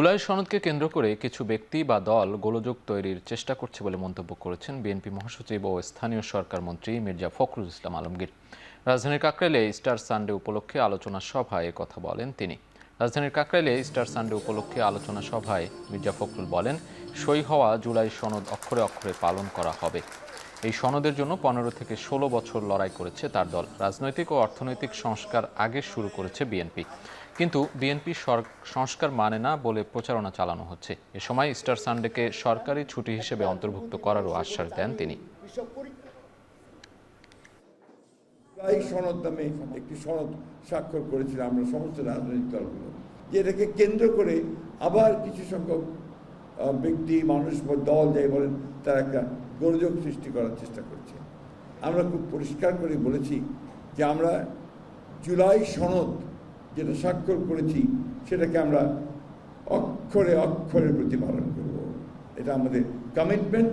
জুলাই সনদকে কেন্দ্র করে কিছু ব্যক্তি বা দল গোলযোগ তৈরির চেষ্টা করছে বলে মন্তব্য করেছেন বিএনপি মহাসচিব ও স্থানীয় সরকার মন্ত্রী মির্জা ফখরুল ইসলাম আলমগীর। রাজধানীর কাকরাইলে স্টার সানডে উপলক্ষে আলোচনা সভায় কথা বলেন তিনি। স্টার সানডে উপলক্ষে আলোচনা সভায় মির্জা ফখরুল বলেন, সই হওয়া জুলাই সনদ অক্ষরে অক্ষরে পালন করা হবে। এই সনদের জন্য 15 থেকে 16 বছর লড়াই করেছে তার দল। রাজনৈতিক ও অর্থনৈতিক সংস্কার আগে শুরু করেছে বিএনপি, কিন্তু বিএনপি সংস্কার মানে না বলে প্রচারণা চালানো হচ্ছে। এ সময় স্টার সানডেকে সরকারি ছুটি হিসেবে অন্তর্ভুক্ত করারও আশ্বাস দেন তিনি। সনদ নামে একটি সনদ স্বাক্ষর করেছিলাম আমরা সমস্ত রাজনৈতিক দলগুলো, যেটাকে কেন্দ্র করে আবার কিছু সংখ্যক ব্যক্তি, মানুষ বা দল যাই বলেন, তারা একটা গোলযোগ সৃষ্টি করার চেষ্টা করছে। আমরা খুব পরিষ্কার করে বলেছি যে আমরা জুলাই সনদ যেটা স্বাক্ষর করেছি সেটাকে আমরা অক্ষরে অক্ষরে প্রতিপালন করব। এটা আমাদের কমিটমেন্ট।